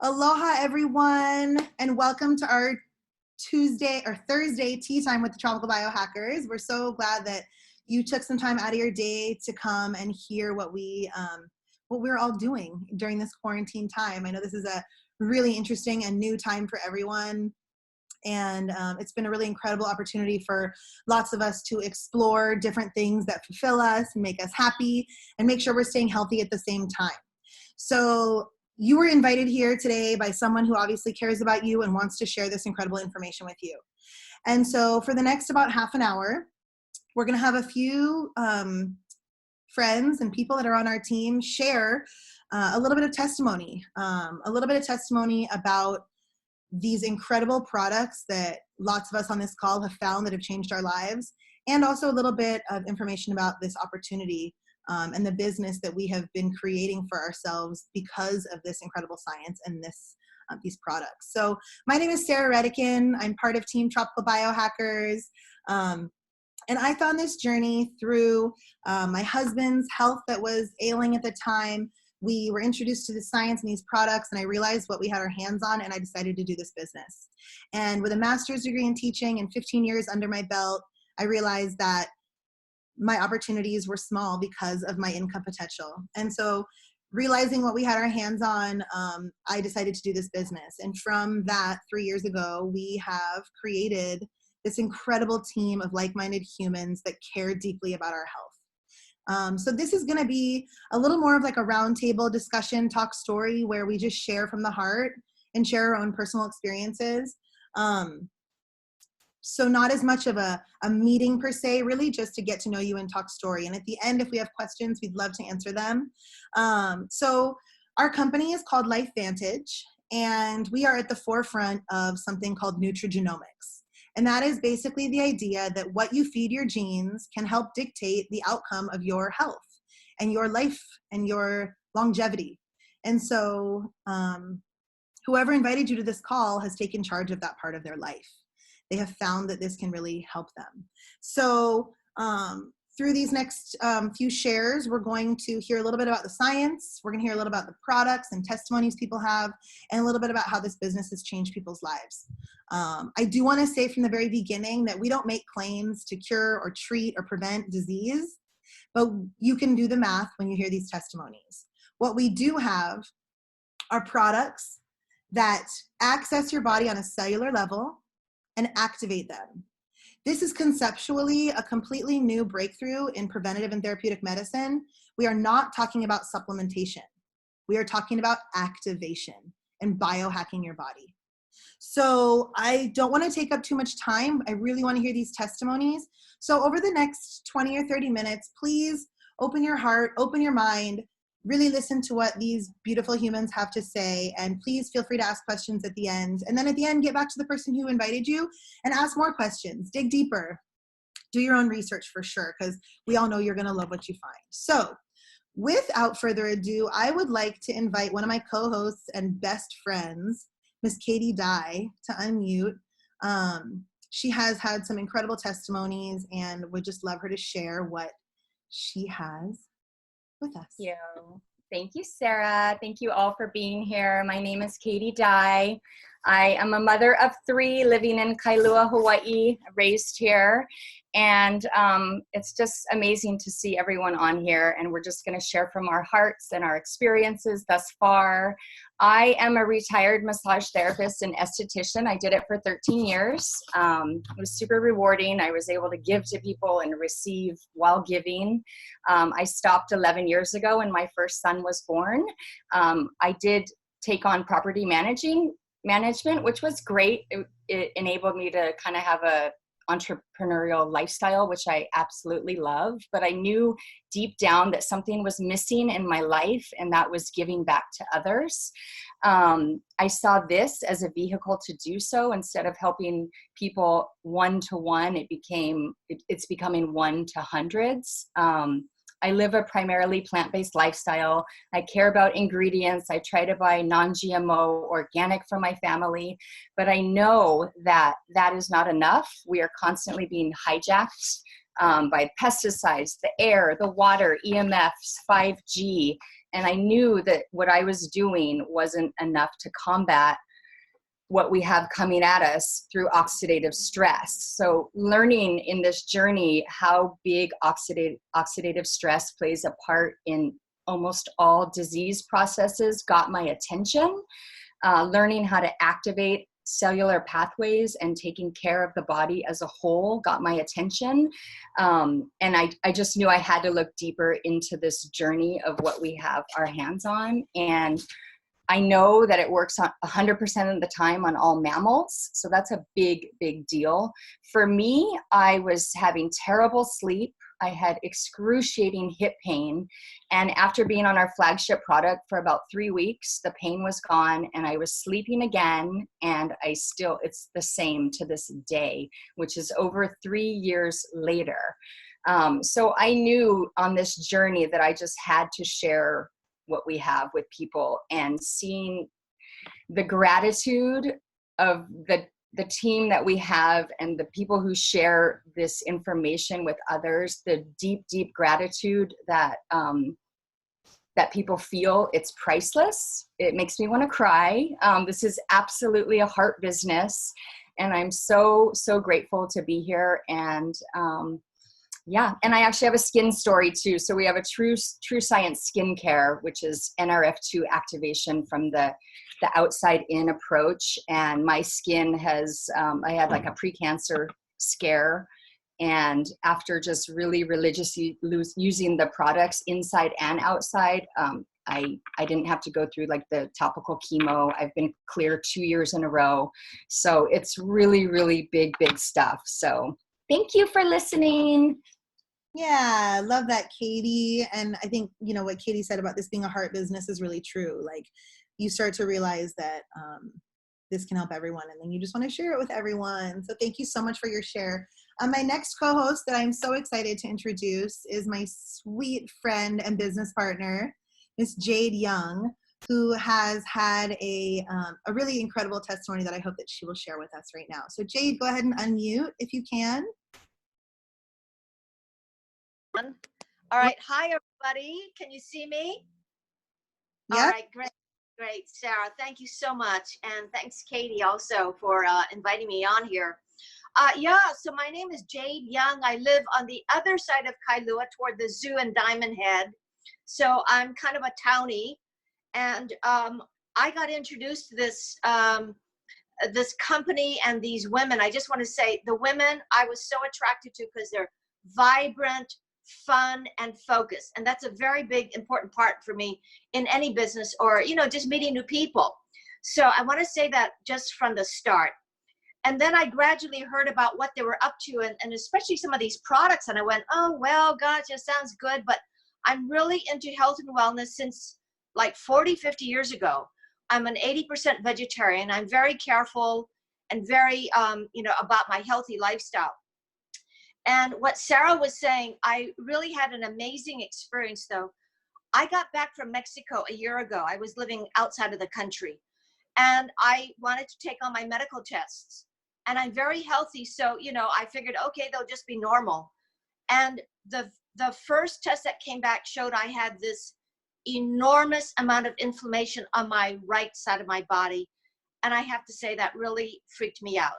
Aloha, everyone, and welcome to our Thursday tea time with the Tropical Biohackers. We're so glad that you took some time out of your day to come and hear what we're all doing during this quarantine time. I know this is a really interesting and new time for everyone, and it's been a really incredible opportunity for lots of us to explore different things that fulfill us and make us happy and make sure we're staying healthy at the same time. So you were invited here today by someone who obviously cares about you and wants to share this incredible information with you. And so for the next about half an hour, we're going to have a few friends and people that are on our team share a little bit of testimony about these incredible products that lots of us on this call have found that have changed our lives, and also a little bit of information about this opportunity and the business that we have been creating for ourselves because of this incredible science and these products. So my name is Sarah Redican. I'm part of Team Tropical Biohackers. And I found this journey through my husband's health that was ailing at the time. We were introduced to the science and these products, and I realized what we had our hands on, and I decided to do this business. And with a master's degree in teaching and 15 years under my belt, I realized that my opportunities were small because of my income potential. And so realizing what we had our hands on, I decided to do this business. And from that, 3 years ago, we have created this incredible team of like-minded humans that care deeply about our health. So this is going to be a little more of like a roundtable discussion, talk story, where we just share from the heart and share our own personal experiences. So not as much of a meeting per se, really just to get to know you and talk story. And at the end, if we have questions, we'd love to answer them. So our company is called LifeVantage, and we are at the forefront of something called nutrigenomics. And that is basically the idea that what you feed your genes can help dictate the outcome of your health and your life and your longevity. And so whoever invited you to this call has taken charge of that part of their life. They have found that this can really help them. So through these next few shares, we're going to hear a little bit about the science. We're going to hear a little about the products and testimonies people have, and a little bit about how this business has changed people's lives. I do want to say from the very beginning that we don't make claims to cure or treat or prevent disease, but you can do the math when you hear these testimonies. What we do have are products that access your body on a cellular level and activate them. This is conceptually a completely new breakthrough in preventative and therapeutic medicine. We are not talking about supplementation. We are talking about activation and biohacking your body. So I don't want to take up too much time. I really want to hear these testimonies. So over the next 20 or 30 minutes, please open your heart, open your mind, really listen to what these beautiful humans have to say, and please feel free to ask questions at the end. And then at the end, get back to the person who invited you and ask more questions, dig deeper, do your own research for sure, because we all know you're going to love what you find. So without further ado, I would like to invite one of my co-hosts and best friends, Miss Katie Dye, to unmute. She has had some incredible testimonies and would just love her to share what she has with us. Thank you, Sarah. Thank you all for being here. My name is Katie Dye. I am a mother of 3 living in Kailua, Hawaii, raised here. And it's just amazing to see everyone on here. And we're just going to share from our hearts and our experiences thus far. I am a retired massage therapist and esthetician. I did it for 13 years. It was super rewarding. I was able to give to people and receive while giving. I stopped 11 years ago when my first son was born. I did take on property management, which was great. It enabled me to kind of have a entrepreneurial lifestyle, which I absolutely love. But I knew deep down that something was missing in my life, and that was giving back to others. I saw this as a vehicle to do so. Instead of helping people one-to-one, it's becoming one to hundreds. I live a primarily plant-based lifestyle. I care about ingredients. I try to buy non-GMO, organic for my family, but I know that that is not enough. We are constantly being hijacked by pesticides, the air, the water, EMFs, 5G, And I knew that what I was doing wasn't enough to combat what we have coming at us through oxidative stress. So learning in this journey how big oxidative stress plays a part in almost all disease processes got my attention. Learning how to activate cellular pathways and taking care of the body as a whole got my attention. And I just knew I had to look deeper into this journey of what we have our hands on. And I know that it works on 100% of the time on all mammals. So that's a big, big deal. For me, I was having terrible sleep. I had excruciating hip pain. And after being on our flagship product for about 3 weeks, the pain was gone and I was sleeping again. And it's the same to this day, which is over 3 years later. So I knew on this journey that I just had to share what we have with people, and seeing the gratitude of the team that we have and the people who share this information with others, the deep, deep gratitude that that people feel, it's priceless. It makes me want to cry. This is absolutely a heart business, and I'm so, so grateful to be here. And yeah, and I actually have a skin story too. So we have a true science skincare, which is NRF2 activation from the outside in approach. And my skin has, I had like a precancer scare. And after just really religiously using the products inside and outside, I didn't have to go through like the topical chemo. I've been clear 2 years in a row. So it's really, really big, big stuff. So thank you for listening. Yeah, love that, Katie. And I think, you know, what Katie said about this being a heart business is really true. Like, you start to realize that this can help everyone, and then you just want to share it with everyone. So thank you so much for your share. My next co-host that I'm so excited to introduce is my sweet friend and business partner, Miss Jade Young, who has had a really incredible testimony that I hope that she will share with us right now. So Jade, go ahead and unmute if you can. All right. Hi, everybody. Can you see me? Yeah. All right. Great. Sarah, thank you so much. And thanks, Katie, also for inviting me on here. Yeah, so my name is Jade Young. I live on the other side of Kailua toward the zoo and Diamond Head. So I'm kind of a townie. And I got introduced to this company and these women. I just want to say the women I was so attracted to because they're vibrant, fun, and focused. And that's a very big, important part for me in any business, or, you know, just meeting new people. So I want to say that just from the start. And then I gradually heard about what they were up to, and especially some of these products. And I went, oh, well, gosh, it sounds good. But I'm really into health and wellness since like 40, 50 years ago. I'm an 80% vegetarian. I'm very careful and very, you know, about my healthy lifestyle. And what Sarah was saying, I really had an amazing experience, though. I got back from Mexico a year ago. I was living outside of the country, and I wanted to take on my medical tests. And I'm very healthy, so, you know, I figured, okay, they'll just be normal. And the first test that came back showed I had this enormous amount of inflammation on my right side of my body. And I have to say that really freaked me out.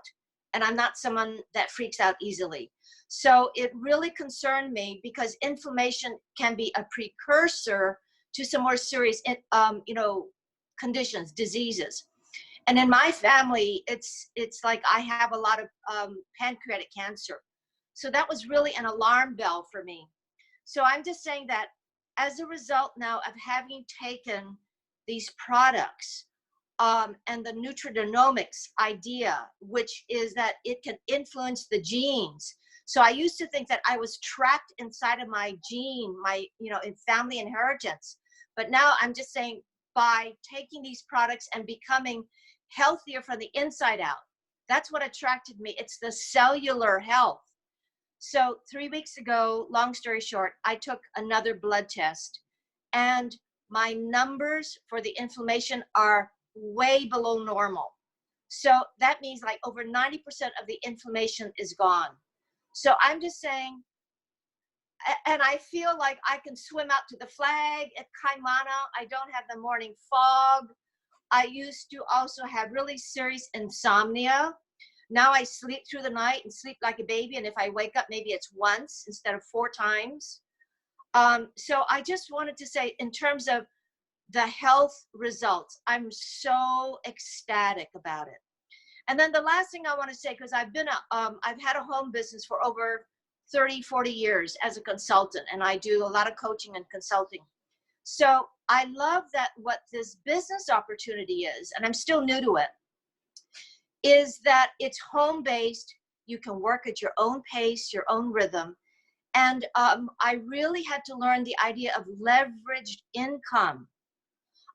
And I'm not someone that freaks out easily. So it really concerned me because inflammation can be a precursor to some more serious, you know, conditions, diseases. And in my family, it's like I have a lot of pancreatic cancer. So that was really an alarm bell for me. So I'm just saying that as a result now of having taken these products, and the nutrigenomics idea, which is that it can influence the genes. So I used to think that I was trapped inside of my gene, my, you know, in family inheritance. But now I'm just saying, by taking these products and becoming healthier from the inside out, that's what attracted me. It's the cellular health. So 3 weeks ago, long story short, I took another blood test, and my numbers for the inflammation are way below normal. So that means like over 90% of the inflammation is gone. So I'm just saying, and I feel like I can swim out to the flag at Kaimana. I don't have the morning fog. I used to also have really serious insomnia. Now I sleep through the night and sleep like a baby. And if I wake up, maybe it's once instead of 4 times. So I just wanted to say, in terms of the health results, I'm so ecstatic about it. And then the last thing I want to say, because I've had a home business for over 30, 40 years as a consultant, and I do a lot of coaching and consulting. So I love that what this business opportunity is, and I'm still new to it, is that it's home-based. You can work at your own pace, your own rhythm. And I really had to learn the idea of leveraged income.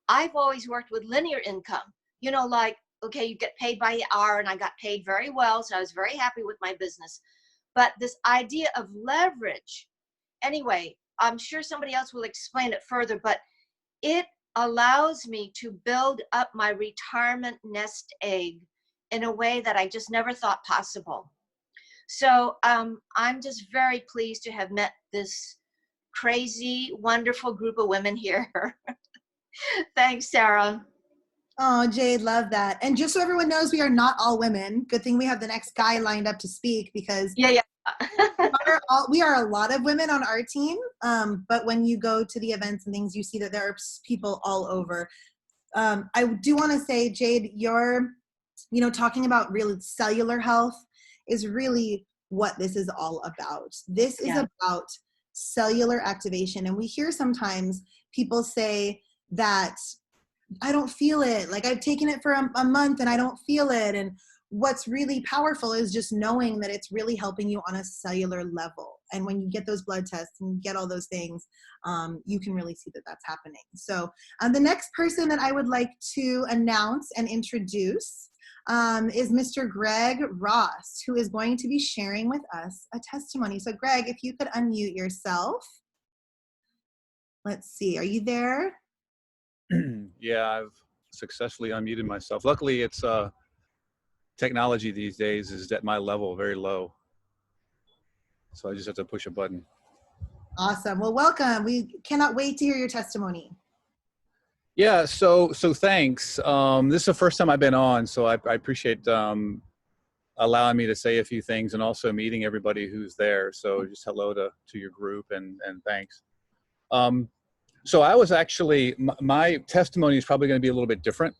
I've always worked with linear income, you know, like, okay, you get paid by the hour, and I got paid very well, so I was very happy with my business. But this idea of leverage, anyway, I'm sure somebody else will explain it further, but it allows me to build up my retirement nest egg in a way that I just never thought possible. So I'm just very pleased to have met this crazy, wonderful group of women here. Thanks, Sarah. Oh, Jade, love that. And just so everyone knows, we are not all women. Good thing we have the next guy lined up to speak, because Yeah. we are a lot of women on our team. But when you go to the events and things, you see that there are people all over. I do want to say, Jade, you're, talking about real cellular health is really what this is all about. This is about cellular activation. And we hear sometimes people say that, I don't feel it. Like, I've taken it for a month and I don't feel it. And what's really powerful is just knowing that it's really helping you on a cellular level. And when you get those blood tests and get all those things, you can really see that that's happening. So the next person that I would like to announce and introduce is Mr. Greg Ross, who is going to be sharing with us a testimony. So Greg, if you could unmute yourself. Let's see, are you there? Yeah, I've successfully unmuted myself. Luckily, it's technology these days is at my level very low, so I just have to push a button. Awesome. Well, welcome. We cannot wait to hear your testimony. Yeah, so thanks. This is the first time I've been on, so I appreciate allowing me to say a few things, and also meeting everybody who's there. So just hello to your group, and thanks. So I was actually, my testimony is probably going to be a little bit different,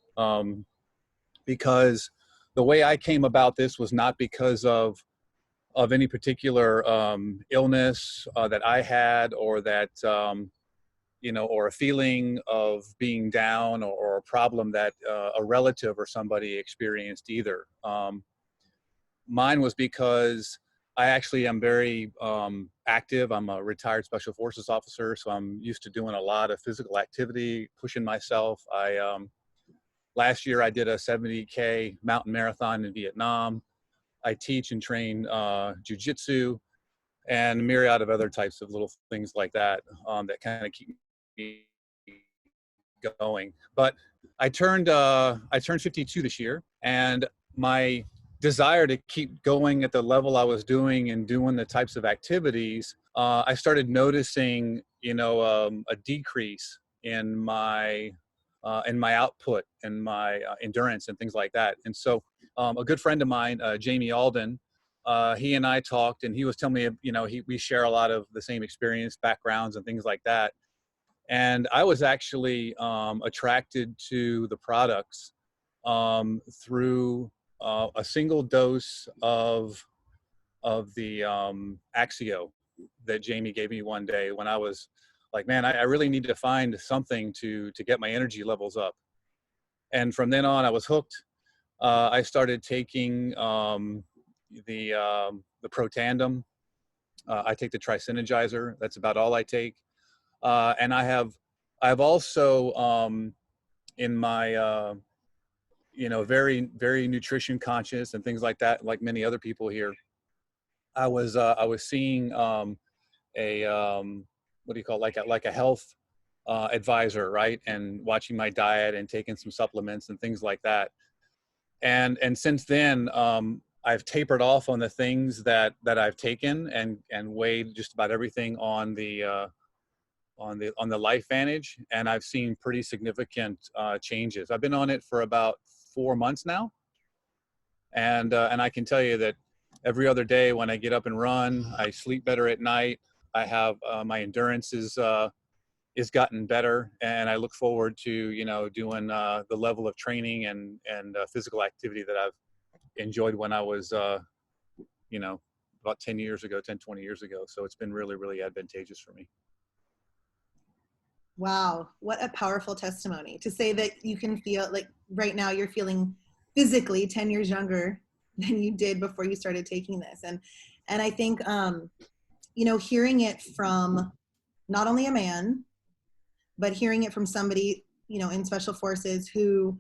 because the way I came about this was not because of any particular illness that I had, or that, or a feeling of being down, or a problem that a relative or somebody experienced either. Mine was because I actually am very active. I'm a retired Special Forces officer, so I'm used to doing a lot of physical activity, pushing myself. Last year I did a 70K mountain marathon in Vietnam. I teach and train jiu-jitsu, and a myriad of other types of little things like that that kind of keep me going. But I turned 52 this year, and my desire to keep going at the level I was doing and doing the types of activities, I started noticing, a decrease in my output and my endurance and things like that. And so a good friend of mine, Jamie Alden, he and I talked, and he was telling me, we share a lot of the same experience, backgrounds, and things like that. And I was actually attracted to the products through a single dose of the Axio that Jamie gave me one day, when I was like, man, I really need to find something to get my energy levels up. And from then on, I was hooked. I started taking the Protandim. I take the Trisynergizer. That's about all I take. And I've also in my very, very nutrition conscious and things like that, like many other people here, I was seeing what do you call it? like a health advisor, right? And watching my diet and taking some supplements and things like that. And since then, I've tapered off on the things that I've taken and weighed just about everything on the Life Vantage, and I've seen pretty significant changes. I've been on it for about 4 months now, and I can tell you that every other day when I get up and run, I sleep better at night. I have my endurance is gotten better, and I look forward to doing the level of training and physical activity that I've enjoyed when I was about 10 years ago, 20 years ago. So it's been really, really advantageous for me. Wow, what a powerful testimony to say that you can feel like right now you're feeling physically 10 years younger than you did before you started taking this. And I think, hearing it from not only a man, but hearing it from somebody, in special forces who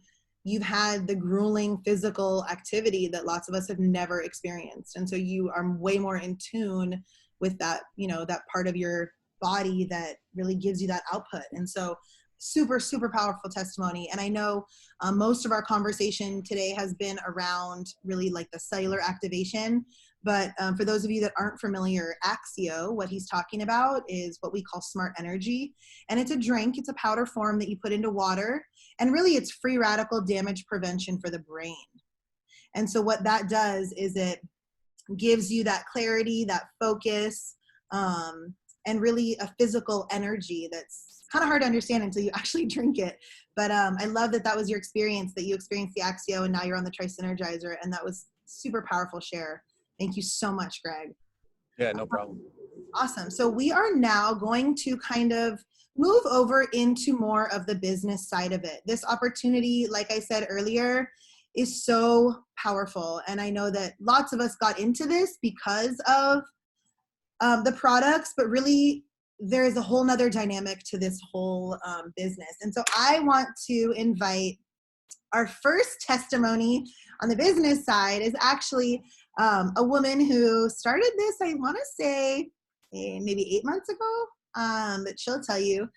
you've had the grueling physical activity that lots of us have never experienced. And so you are way more in tune with that, that part of your body that really gives you that output. And so super, super powerful testimony. And I know most of our conversation today has been around really like the cellular activation. But for those of you that aren't familiar, Axio, what he's talking about is what we call smart energy. And it's a drink, it's a powder form that you put into water. And really it's free radical damage prevention for the brain. And so what that does is it gives you that clarity, that focus, and really a physical energy that's kind of hard to understand until you actually drink it. But I love that was your experience, that you experienced the Axio and now you're on the Tri-Synergizer, and that was super powerful share. Thank you so much, Greg. Yeah, no problem. Awesome. So we are now going to kind of move over into more of the business side of it. This opportunity, like I said earlier, is so powerful. And I know that lots of us got into this because of the products, but really there is a whole nother dynamic to this whole business. And so I want to invite our first testimony on the business side is actually a woman who started this, I want to say maybe 8 months ago, but she'll tell you.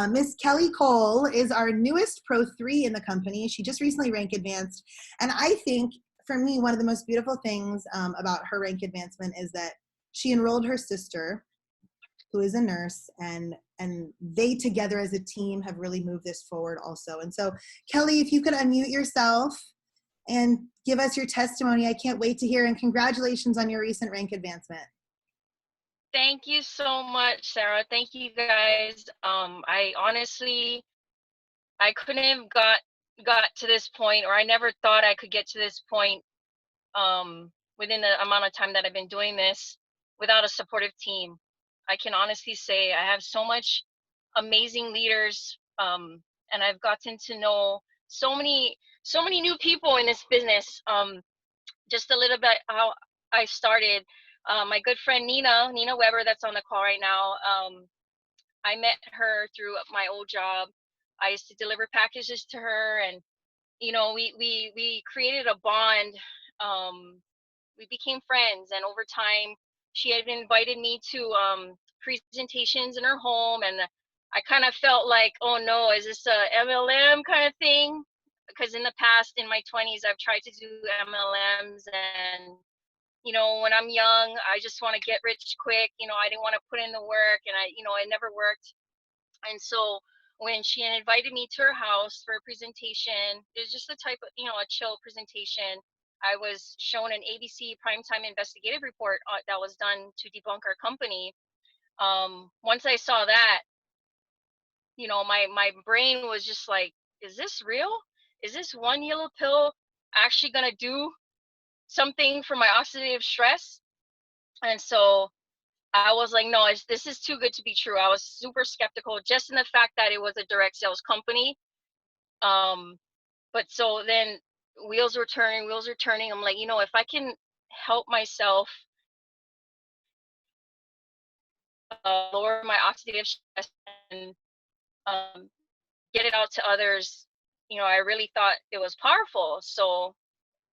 Miss Kelli Cole is our newest Pro 3 in the company. She just recently rank advanced. And I think for me, one of the most beautiful things about her rank advancement is that she enrolled her sister, who is a nurse, and they together as a team have really moved this forward also. And so Kelli, if you could unmute yourself and give us your testimony, I can't wait to hear, and congratulations on your recent rank advancement. Thank you so much, Sarah. Thank you guys. I honestly, I couldn't have got to this point, or I never thought I could get to this point within the amount of time that I've been doing this without a supportive team. I can honestly say I have so much amazing leaders, and I've gotten to know so many new people in this business. Just a little bit how I started. My good friend Nina Weber, that's on the call right now. I met her through my old job. I used to deliver packages to her, and we created a bond. We became friends, and over time, she had invited me to presentations in her home, and I kind of felt like, oh no, is this a MLM kind of thing? Because in the past, in my 20s, I've tried to do MLMs, and when I'm young, I just want to get rich quick. I didn't want to put in the work, and it never worked. And so when she had invited me to her house for a presentation, it was just a type of, a chill presentation. I was shown an ABC primetime investigative report that was done to debunk our company. Once I saw that, my brain was just like, is this real? Is this one yellow pill actually going to do something for my oxidative stress? And so I was like, no, this is too good to be true. I was super skeptical just in the fact that it was a direct sales company. But so then wheels were turning. I'm like, if I can help myself lower my oxidative stress and get it out to others, I really thought it was powerful. So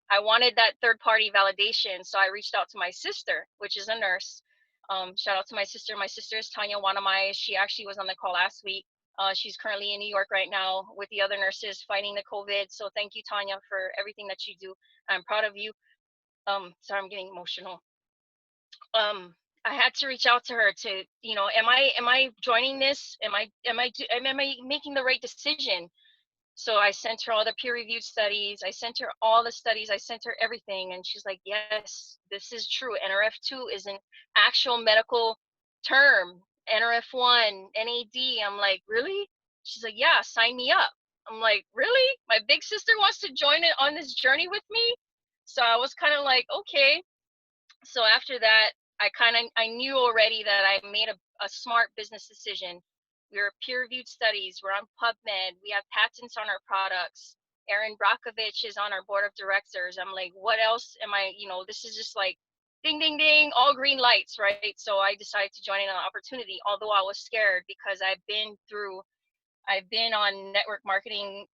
I wanted that third party validation. So I reached out to my sister, which is a nurse. Shout out to my sister. My sister is Tanya Wanamai. She actually was on the call last week. She's currently in New York right now with the other nurses fighting the COVID. So thank you, Tanya, for everything that you do. I'm proud of you. sorry, I'm getting emotional. I had to reach out to her to, you know, am I joining this? Am I making the right decision? So I sent her all the peer-reviewed studies. I sent her all the studies. I sent her everything, and she's like, "Yes, this is true. NRF2 is an actual medical term. NRF1, NAD." I'm like, "Really?" She's like, "Yeah, sign me up." I'm like, "Really? My big sister wants to join it on this journey with me?" So I was kind of like, "Okay." So after that, I knew already that I made a smart business decision. We're peer-reviewed studies. We're on PubMed. We have patents on our products. Erin Brockovich is on our board of directors. I'm like, what else am I? You know, this is just like, ding, ding, ding, all green lights, right? So I decided to join in an opportunity, although I was scared because I've been on network marketing.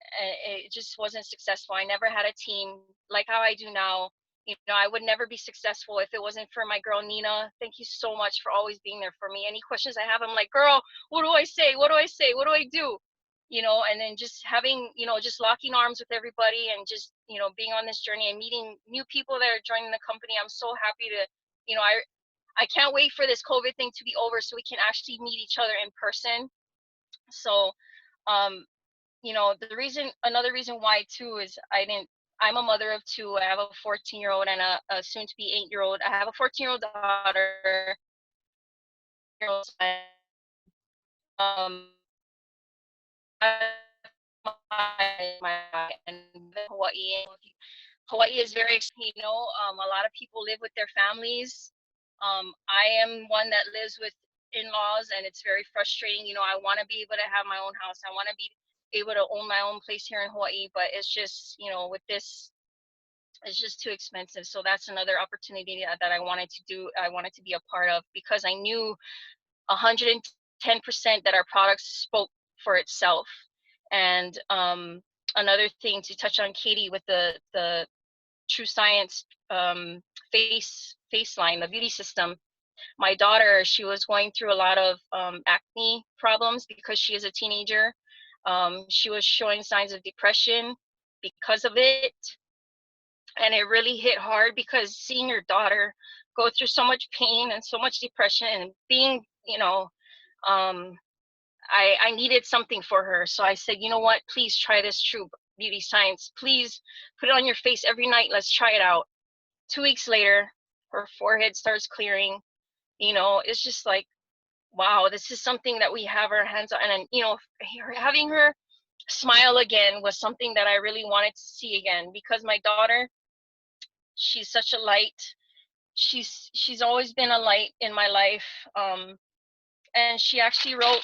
It just wasn't successful. I never had a team like how I do now. You know, I would never be successful if it wasn't for my girl, Nina. Thank you so much for always being there for me. Any questions I have, I'm like, girl, what do I say? What do I say? What do I do? You know, and then just having, you know, just locking arms with everybody and just, you know, being on this journey and meeting new people that are joining the company. I'm so happy to, you know, I can't wait for this COVID thing to be over so we can actually meet each other in person. So, um, you know, another reason why too is I'm a mother of two. I have a 14-year-old and a soon to be 8-year-old. I have a 14-year-old daughter. Um, and Hawaii. Hawaii is very, you know, a lot of people live with their families. I am one that lives with in-laws, and it's very frustrating. You know, I want to be able to have my own house. I want to be able to own my own place here in Hawaii, but it's just, you know, with this, it's just too expensive. So that's another opportunity that I wanted to do. I wanted to be a part of because I knew 110% that our products spoke for itself. And another thing to touch on, Katie, with the True Science face line, the beauty system. My daughter, she was going through a lot of acne problems because she is a teenager. She was showing signs of depression because of it. And it really hit hard because seeing your daughter go through so much pain and so much depression and being, you know, I needed something for her. So I said, you know what, please try this True Beauty Science. Please put it on your face every night. Let's try it out. 2 weeks later, her forehead starts clearing. You know, it's just like, wow, this is something that we have our hands on. And, you know, having her smile again was something that I really wanted to see again because my daughter, she's such a light. She's always been a light in my life. And she actually wrote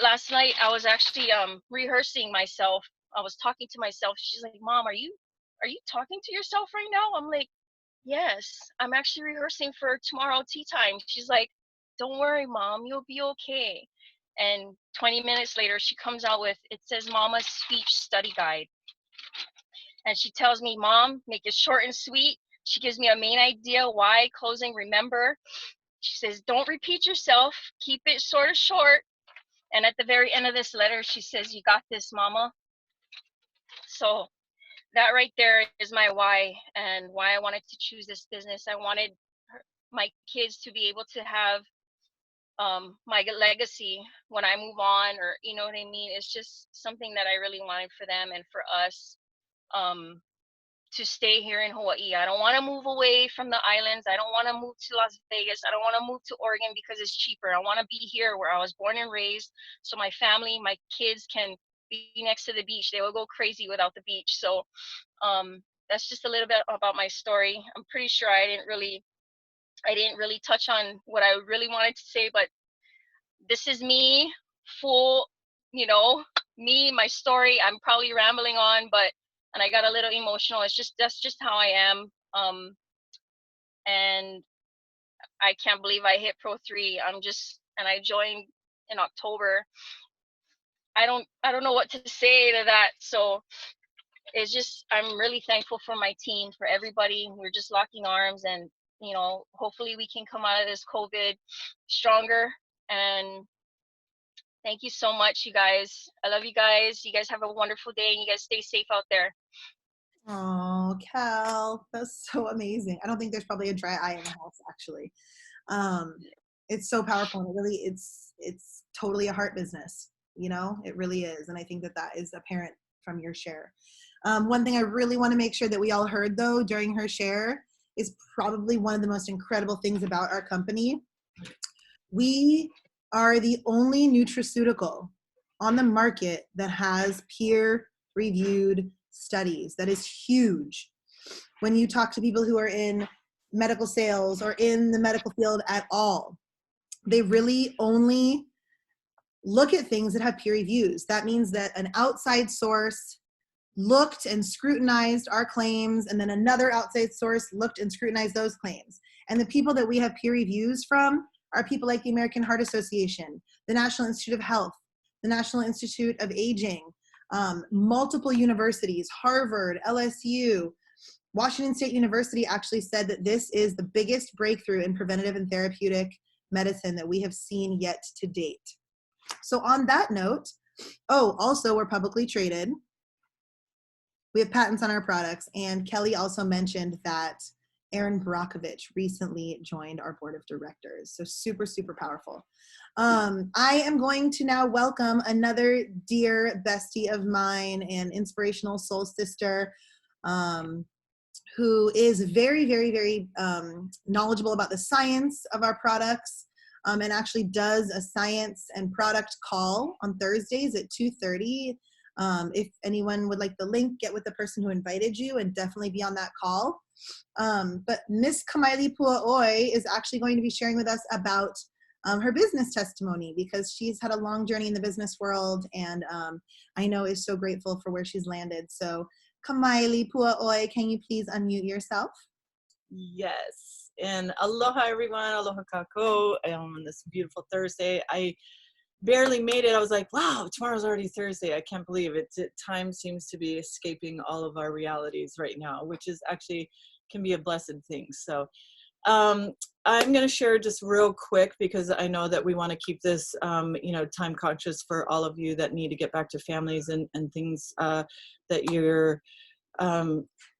last night. I was actually rehearsing myself. I was talking to myself. She's like, Mom, are you talking to yourself right now? I'm like, yes, I'm actually rehearsing for tomorrow tea time. She's like, don't worry, Mom, you'll be okay. And 20 minutes later, she comes out with, it says Mama's Speech Study Guide. And she tells me, Mom, make it short and sweet. She gives me a main idea, why, closing, remember. She says, don't repeat yourself. Keep it sort of short. And at the very end of this letter, she says, you got this, Mama. So that right there is my why and why I wanted to choose this business. I wanted my kids to be able to have my legacy when I move on, or you know what I mean. It's just something that I really wanted for them and for us to stay here in Hawaii. I don't want to move away from the islands. I don't want to move to Las Vegas. I don't want to move to Oregon because it's cheaper. I want to be here where I was born and raised, so my family, my kids can be next to the beach. They will go crazy without the beach. So that's just a little bit about my story. I'm pretty sure I didn't really touch on what I really wanted to say, but this is me, full, you know, me, my story. I'm probably rambling on, but and I got a little emotional. That's just how I am. And I can't believe I hit Pro 3. And I joined in October. I don't know what to say to that. So it's just, I'm really thankful for my team, for everybody. We're just locking arms, and you know, hopefully we can come out of this COVID stronger. And thank you so much, you guys. I love you guys. You guys have a wonderful day, and you guys stay safe out there. Oh, Cal, that's so amazing. I don't think there's probably a dry eye in the house, actually. Um, it's so powerful. And it really, it's totally a heart business. You know, it really is. And I think that that is apparent from your share. One thing I really want to make sure that we all heard, though, during her share is probably one of the most incredible things about our company. We are the only nutraceutical on the market that has peer-reviewed studies. That is huge. When you talk to people who are in medical sales or in the medical field at all, they really only look at things that have peer reviews. That means that an outside source looked and scrutinized our claims, and then another outside source looked and scrutinized those claims. And the people that we have peer reviews from are people like the American Heart Association, the National Institute of Health, the National Institute of Aging, multiple universities, Harvard, LSU, Washington State University actually said that this is the biggest breakthrough in preventative and therapeutic medicine that we have seen yet to date. So on that note, also we're publicly traded. We have patents on our products, and Kelly also mentioned that Aaron Brockovich recently joined our board of directors. So super, super powerful. I am going to now welcome another dear bestie of mine and inspirational soul sister, who is very, very, very knowledgeable about the science of our products, and actually does a science and product call on Thursdays at 2:30. If anyone would like the link, get with the person who invited you and definitely be on that call. But Miss Kamaile Puaoi is actually going to be sharing with us about her business testimony, because she's had a long journey in the business world, and I know is so grateful for where she's landed. So Kamaile Puaoi, can you please unmute yourself? Yes, and aloha everyone, aloha kako, on this beautiful Thursday. I barely made it. I was like, wow, tomorrow's already Thursday. I can't believe it. Time seems to be escaping all of our realities right now, which is actually can be a blessed thing. So I'm going to share just real quick, because I know that we want to keep this, time conscious for all of you that need to get back to families and things that you're,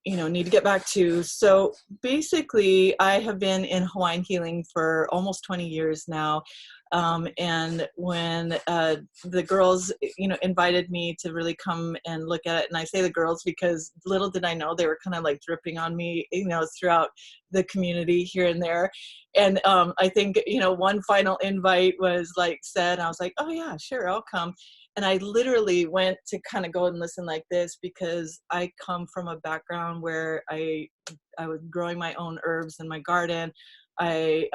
need to get back to. So basically, I have been in Hawaiian healing for almost 20 years now. And when the girls, invited me to really come and look at it, and I say the girls because little did I know they were kind of like dripping on me, throughout the community here and there. And I think, one final invite was like said, and I was like, oh yeah, sure, I'll come. And I literally went to kind of go and listen like this, because I come from a background where I was growing my own herbs in my garden. I,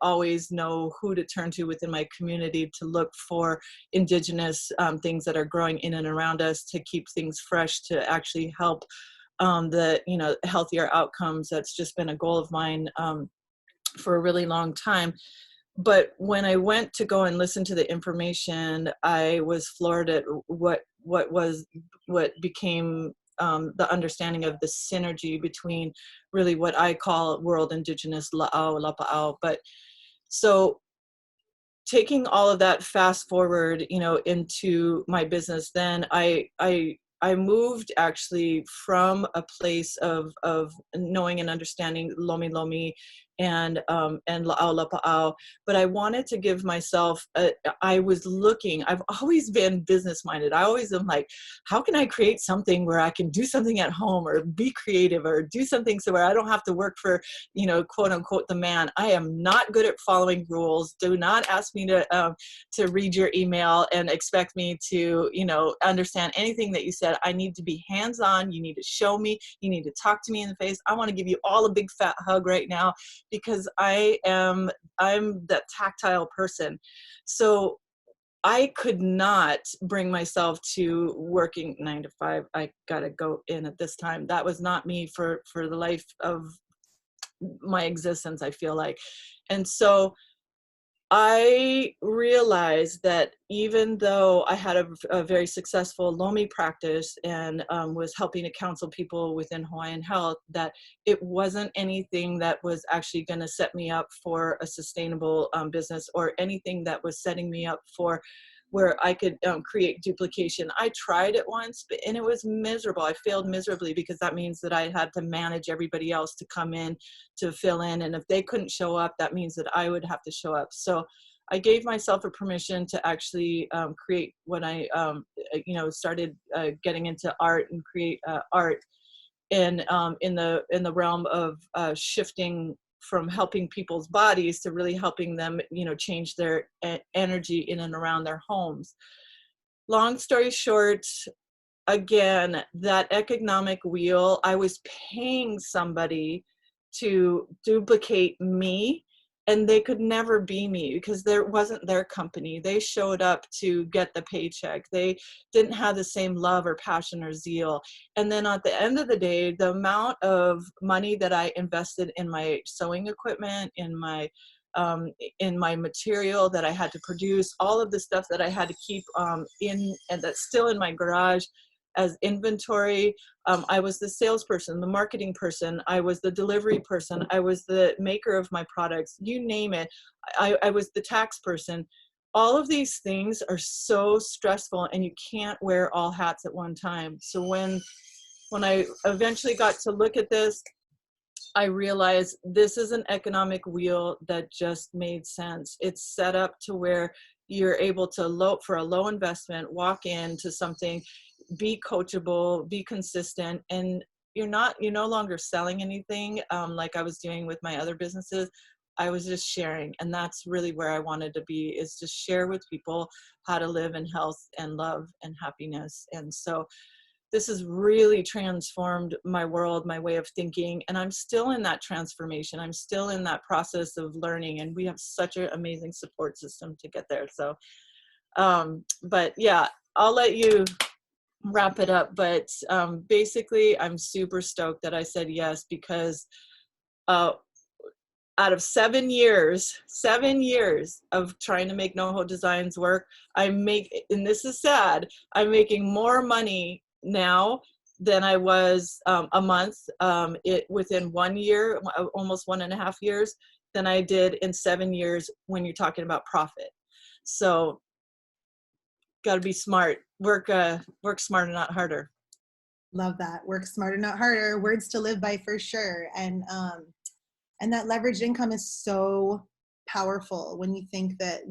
always know who to turn to within my community to look for indigenous things that are growing in and around us, to keep things fresh, to actually help the, healthier outcomes. That's just been a goal of mine for a really long time. But when I went to go and listen to the information, I was floored at what became the understanding of the synergy between really what I call World Indigenous La'au, Lapa'au. But so taking all of that fast forward, into my business, then I moved actually from a place of knowing and understanding Lomi Lomi and La'au Lapa'au, but I wanted to give myself, I've always been business minded. I always am like, how can I create something where I can do something at home, or be creative, or do something so where I don't have to work for, quote unquote, the man. I am not good at following rules. Do not ask me to read your email and expect me to, understand anything that you said. I need to be hands-on. You need to show me. You need to talk to me in the face. I want to give you all a big fat hug right now, because I'm that tactile person. So I could not bring myself to working 9 to 5. I gotta go in at this time. That was not me for the life of my existence, I feel like. And so I realized that even though I had a very successful Lomi practice and was helping to counsel people within Hawaiian health, that it wasn't anything that was actually going to set me up for a sustainable business, or anything that was setting me up for where I could create duplication. I tried it once, and it was miserable. I failed miserably because that means that I had to manage everybody else to come in to fill in. And if they couldn't show up, that means that I would have to show up. So I gave myself a permission to actually create when I, started getting into art and create art in the realm of shifting from helping people's bodies to really helping them, change their energy in and around their homes. Long story short, again, that economic wheel, I was paying somebody to duplicate me, and they could never be me because there wasn't their company. They showed up to get the paycheck. They didn't have the same love or passion or zeal. And then at the end of the day, the amount of money that I invested in my sewing equipment, in my material that I had to produce, all of the stuff that I had to keep and that's still in my garage as inventory. I was the salesperson, the marketing person, I was the delivery person, I was the maker of my products, you name it. I was the tax person. All of these things are so stressful, and you can't wear all hats at one time. So when I eventually got to look at this, I realized this is an economic wheel that just made sense. It's set up to where you're able to for a low investment, walk into something, be coachable, be consistent, and you're no longer selling anything like I was doing with my other businesses. I was just sharing, and that's really where I wanted to be, is just share with people how to live in health and love and happiness. And so this has really transformed my world, my way of thinking, and I'm still in that transformation. I'm still in that process of learning, and we have such an amazing support system to get there. So, but yeah, I'll let you wrap it up. But basically, I'm super stoked that I said yes, because out of 7 years of trying to make NoHo Designs work, and this is sad, I'm making more money now than I was a month within 1 year, almost 1.5 years, than I did in 7 years when you're talking about profit. So got to be smart, work smarter, not harder. Love that. Work smarter, not harder. Words to live by for sure. And that leveraged income is so powerful when you think that,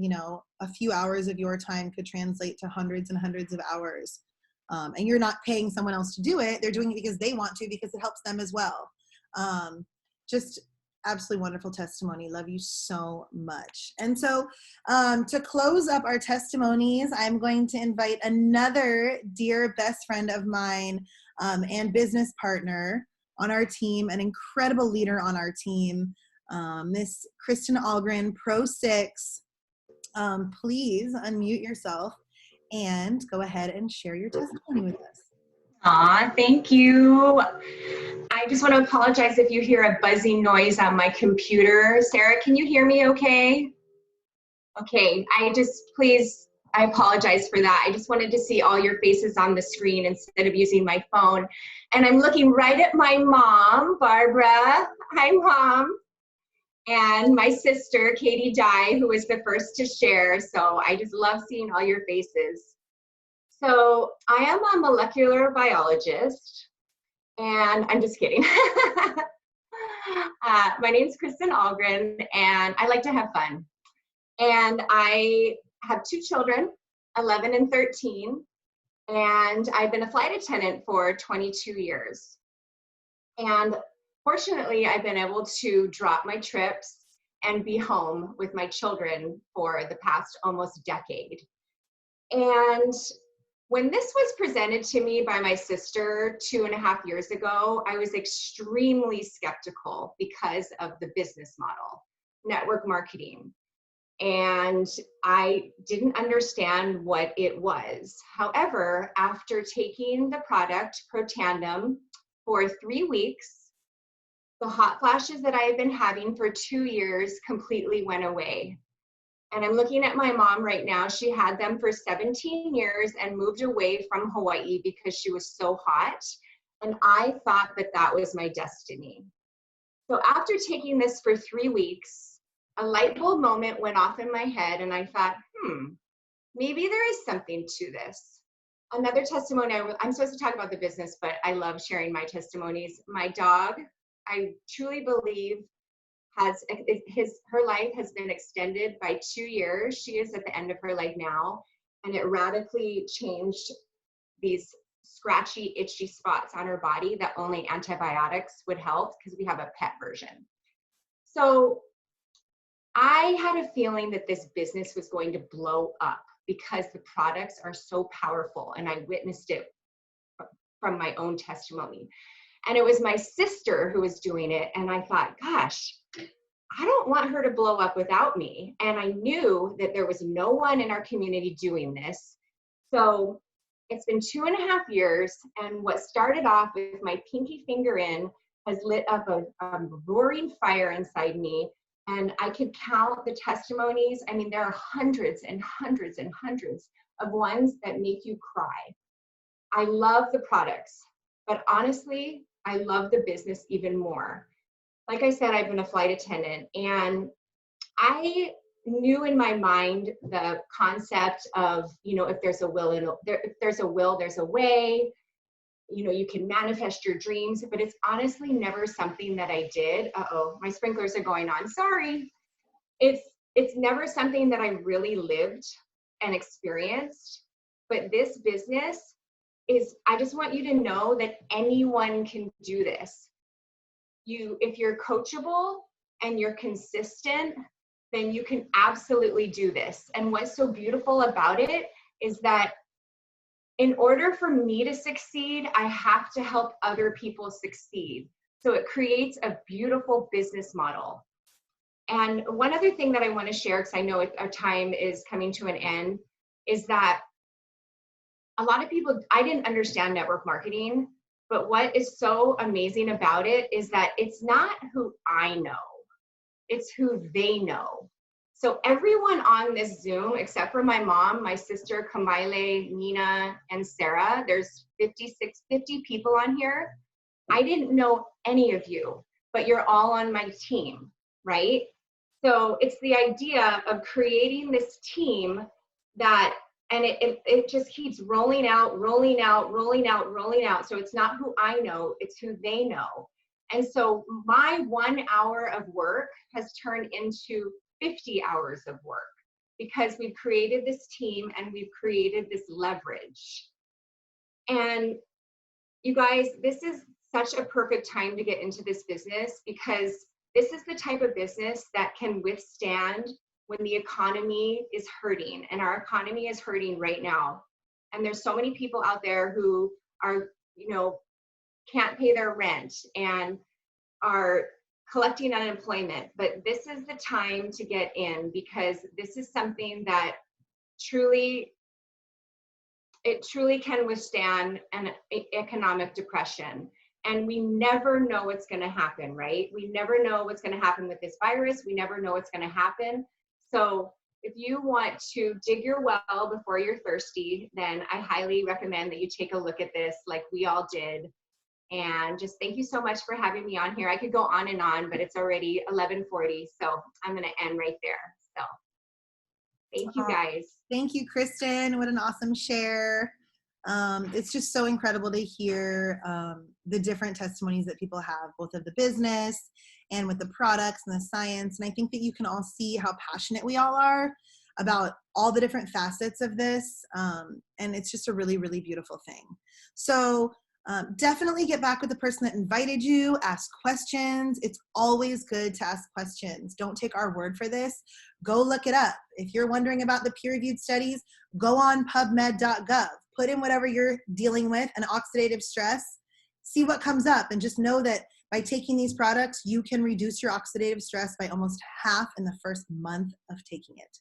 a few hours of your time could translate to hundreds and hundreds of hours. And you're not paying someone else to do it. They're doing it because they want to, because it helps them as well. Just absolutely wonderful testimony. Love you so much. And so to close up our testimonies, I'm going to invite another dear best friend of mine and business partner on our team, an incredible leader on our team, Miss Kristin Ahlgren, Pro 6. Please unmute yourself and go ahead and share your testimony with us. Aw, thank you. I just want to apologize if you hear a buzzing noise on my computer. Sarah, can you hear me okay? Okay, I apologize for that. I just wanted to see all your faces on the screen instead of using my phone. And I'm looking right at my mom, Barbara. Hi, Mom. And my sister, Katie Dye, who was the first to share. So I just love seeing all your faces. So I am a molecular biologist, and I'm just kidding. My name's Kristin Ahlgren, and I like to have fun. And I have 2 children, 11 and 13, and I've been a flight attendant for 22 years. And fortunately, I've been able to drop my trips and be home with my children for the past almost decade. And when this was presented to me by my sister 2.5 years ago, I was extremely skeptical because of the business model, network marketing. And I didn't understand what it was. However, after taking the product Protandim for 3 weeks, the hot flashes that I have been having for 2 years completely went away. And I'm looking at my mom right now. She had them for 17 years and moved away from Hawaii because she was so hot. And I thought that that was my destiny. So after taking this for 3 weeks, a light bulb moment went off in my head, and I thought, maybe there is something to this. Another testimony, I'm supposed to talk about the business, but I love sharing my testimonies. My dog, I truly believe, her life has been extended by 2 years. She is at the end of her life now, and it radically changed these scratchy, itchy spots on her body that only antibiotics would help, because we have a pet version. So I had a feeling that this business was going to blow up because the products are so powerful, and I witnessed it from my own testimony. And it was my sister who was doing it, and I thought, gosh, I don't want her to blow up without me. And I knew that there was no one in our community doing this. So it's been 2.5 years, and what started off with my pinky finger in has lit up a roaring fire inside me. And I could count the testimonies. I mean, there are hundreds and hundreds and hundreds of ones that make you cry. I love the products, but honestly, I love the business even more. Like I said, I've been a flight attendant, and I knew in my mind the concept of, if there's a will, if there's a will, there's a way. You can manifest your dreams, but it's honestly never something that I did. Uh-oh, my sprinklers are going on. Sorry. It's never something that I really lived and experienced. But this business I just want you to know that anyone can do this. If you're coachable and you're consistent, then you can absolutely do this. And what's so beautiful about it is that in order for me to succeed, I have to help other people succeed. So it creates a beautiful business model. And one other thing that I want to share, because I know our time is coming to an end, is that a lot of people, I didn't understand network marketing, but what is so amazing about it is that it's not who I know, it's who they know. So everyone on this Zoom, except for my mom, my sister, Kamaile, Nina, and Sarah, there's 50 people on here. I didn't know any of you, but you're all on my team, right? So it's the idea of creating this team and it just keeps rolling out. So it's not who I know, it's who they know. And so my 1 hour of work has turned into 50 hours of work because we've created this team and we've created this leverage. And you guys, this is such a perfect time to get into this business because this is the type of business that can withstand when the economy is hurting, and our economy is hurting right now. And there's so many people out there who are, can't pay their rent and are collecting unemployment, but this is the time to get in because this is something that truly can withstand an economic depression. And we never know what's going to happen, right? We never know what's going to happen with this virus. We never know what's going to happen. So if you want to dig your well before you're thirsty, then I highly recommend that you take a look at this like we all did. And just thank you so much for having me on here. I could go on and on, but it's already 11:40, so I'm going to end right there. So thank you guys. Thank you, Kristin. What an awesome share. It's just so incredible to hear the different testimonies that people have, both of the business and with the products and the science. And I think that you can all see how passionate we all are about all the different facets of this. And it's just a really, really beautiful thing. So definitely get back with the person that invited you, ask questions. It's always good to ask questions. Don't take our word for this. Go look it up. If you're wondering about the peer-reviewed studies, go on pubmed.gov. Put in whatever you're dealing with, an oxidative stress, see what comes up, and just know that by taking these products, you can reduce your oxidative stress by almost half in the first month of taking it.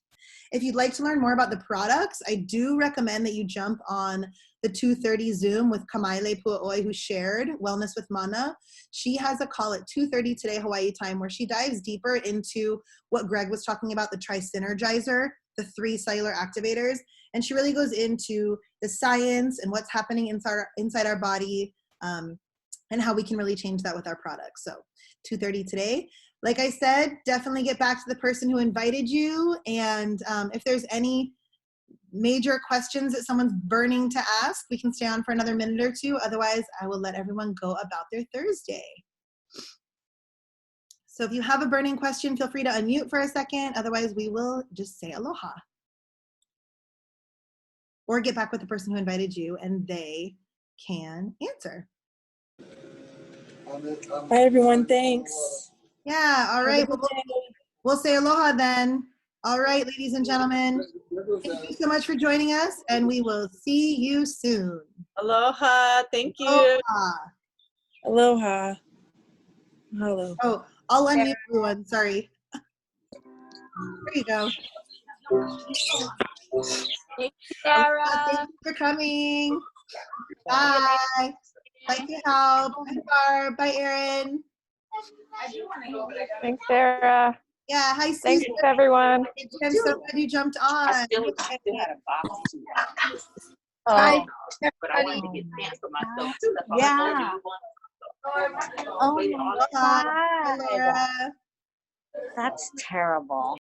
If you'd like to learn more about the products, I do recommend that you jump on the 2:30 Zoom with Kamaile Puaoi, who shared Wellness with Mana. She has a call at 2:30 today, Hawaii time, where she dives deeper into what Greg was talking about, the Tri-Synergizer, the 3 cellular activators. And she really goes into the science and what's happening inside our body and how we can really change that with our products. So 2:30 today. Like I said, definitely get back to the person who invited you. And if there's any major questions that someone's burning to ask, we can stay on for another minute or two. Otherwise, I will let everyone go about their Thursday. So if you have a burning question, feel free to unmute for a second. Otherwise, we will just say aloha. Or get back with the person who invited you and they can answer. Bye, everyone. Thanks. Yeah, all right. We'll say aloha then. All right, ladies and gentlemen, thank you so much for joining us, and we will see you soon. Aloha. Thank you. Aloha. Aloha. Hello. Oh, I'll unmute everyone. Sorry. There you go. Thank you, Sarah. Thank you for coming. Bye. Bye, Kihao. Bye, Barb. Bye, Erin. Thanks, Sarah. Yeah, hi, Thanks, Susan. everyone. I'm so glad you jumped on. I still had a box to Bye. but I wanted to get pants for myself too. That's all Yeah. I Oh my Bye, God. Laura. That's terrible.